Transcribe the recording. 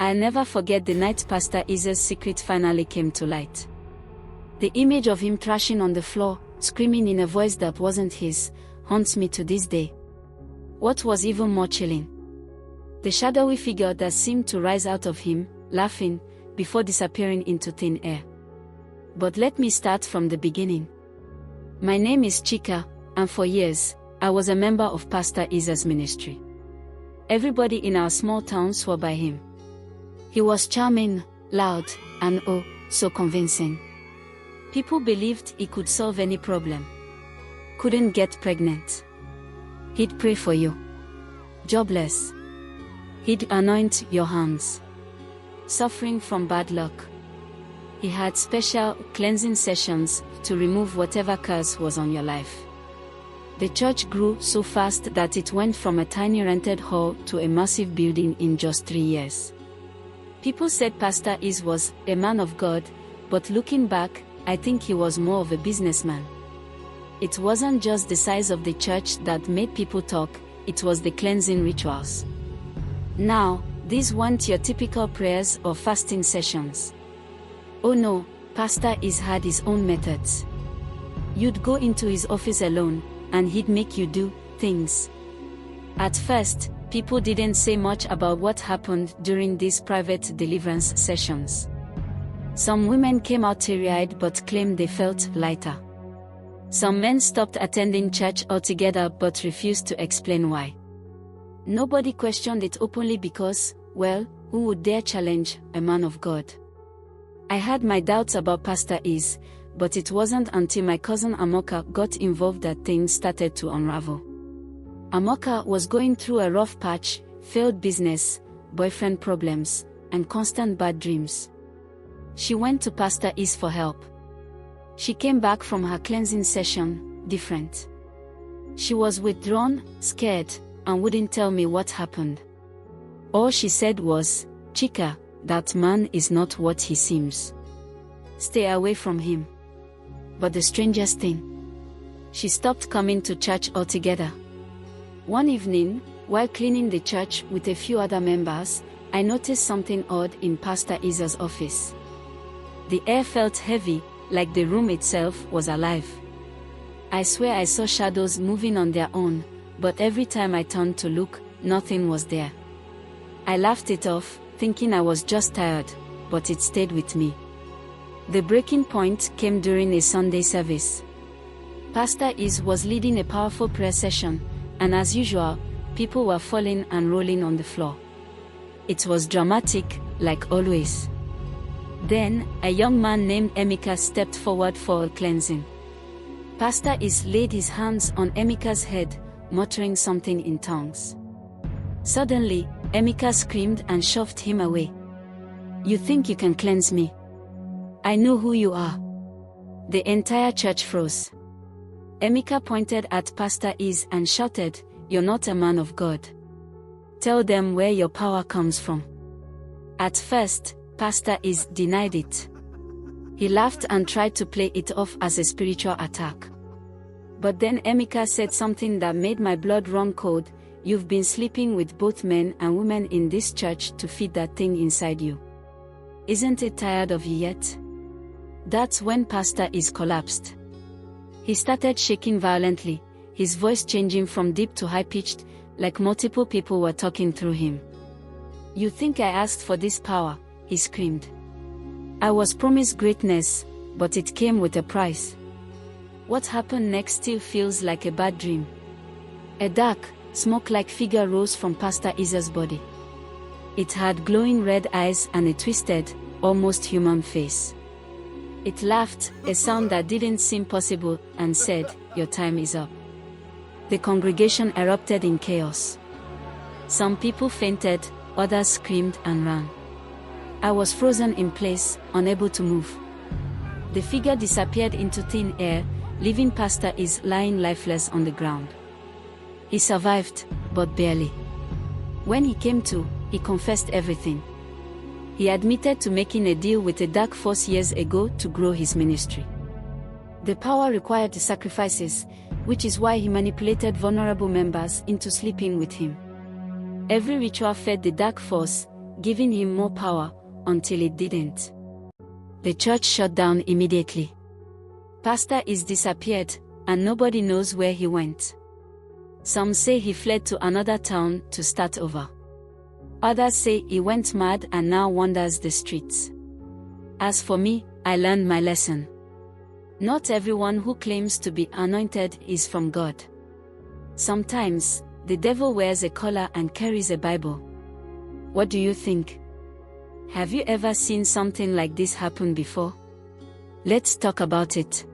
I'll never forget the night Pastor Isa's secret finally came to light. The image of him thrashing on the floor, screaming in a voice that wasn't his, haunts me to this day. What was even more chilling? The shadowy figure that seemed to rise out of him, laughing, before disappearing into thin air. But let me start from the beginning. My name is Chika, and for years, I was a member of Pastor Isa's ministry. Everybody in our small town swore by him. He was charming, loud, and oh, so convincing. People believed he could solve any problem. Couldn't get pregnant. He'd pray for you. Jobless. He'd anoint your hands. Suffering from bad luck. He had special cleansing sessions to remove whatever curse was on your life. The church grew so fast that it went from a tiny rented hall to a massive building in just 3 years. People said Pastor Is was a man of God, but looking back, I think he was more of a businessman. It wasn't just the size of the church that made people talk, it was the cleansing rituals. Now, these weren't your typical prayers or fasting sessions. Oh no, Pastor Is had his own methods. You'd go into his office alone, and he'd make you do things. At first, people didn't say much about what happened during these private deliverance sessions. Some women came out teary-eyed but claimed they felt lighter. Some men stopped attending church altogether but refused to explain why. Nobody questioned it openly because, well, who would dare challenge a man of God? I had my doubts about Pastor Is, but it wasn't until my cousin Amoka got involved that things started to unravel. Amoka was going through a rough patch, failed business, boyfriend problems, and constant bad dreams. She went to Pastor Is for help. She came back from her cleansing session, different. She was withdrawn, scared, and wouldn't tell me what happened. All she said was, "Chika, that man is not what he seems. Stay away from him." But the strangest thing, she stopped coming to church altogether. One evening, while cleaning the church with a few other members, I noticed something odd in Pastor Isa's office. The air felt heavy, like the room itself was alive. I swear I saw shadows moving on their own, but every time I turned to look, nothing was there. I laughed it off, thinking I was just tired, but it stayed with me. The breaking point came during a Sunday service. Pastor Is was leading a powerful prayer session, and as usual, people were falling and rolling on the floor. It was dramatic, like always. Then, a young man named Emeka stepped forward for a cleansing. Pastor Is laid his hands on Emeka's head, muttering something in tongues. Suddenly, Emeka screamed and shoved him away. "You think you can cleanse me? I know who you are." The entire church froze. Emeka pointed at Pastor Is and shouted, "You're not a man of God. Tell them where your power comes from." At first, Pastor Is denied it. He laughed and tried to play it off as a spiritual attack. But then Emeka said something that made my blood run cold. "You've been sleeping with both men and women in this church to feed that thing inside you. Isn't it tired of you yet?" That's when Pastor Is collapsed. He started shaking violently, his voice changing from deep to high-pitched, like multiple people were talking through him. "You think I asked for this power?" he screamed. "I was promised greatness, but it came with a price." What happened next still feels like a bad dream. A dark, smoke-like figure rose from Pastor Isa's body. It had glowing red eyes and a twisted, almost human face. It laughed, a sound that didn't seem possible, and said, "Your time is up." The congregation erupted in chaos. Some people fainted, others screamed and ran. I was frozen in place, unable to move. The figure disappeared into thin air, leaving Pastor Is lying lifeless on the ground. He survived, but barely. When he came to, he confessed everything. He admitted to making a deal with a dark force years ago to grow his ministry. The power required sacrifices, which is why he manipulated vulnerable members into sleeping with him. Every ritual fed the dark force, giving him more power, until it didn't. The church shut down immediately. Pastor is disappeared, and nobody knows where he went. Some say he fled to another town to start over. Others say he went mad and now wanders the streets. As for me, I learned my lesson. Not everyone who claims to be anointed is from God. Sometimes, the devil wears a collar and carries a Bible. What do you think? Have you ever seen something like this happen before? Let's talk about it.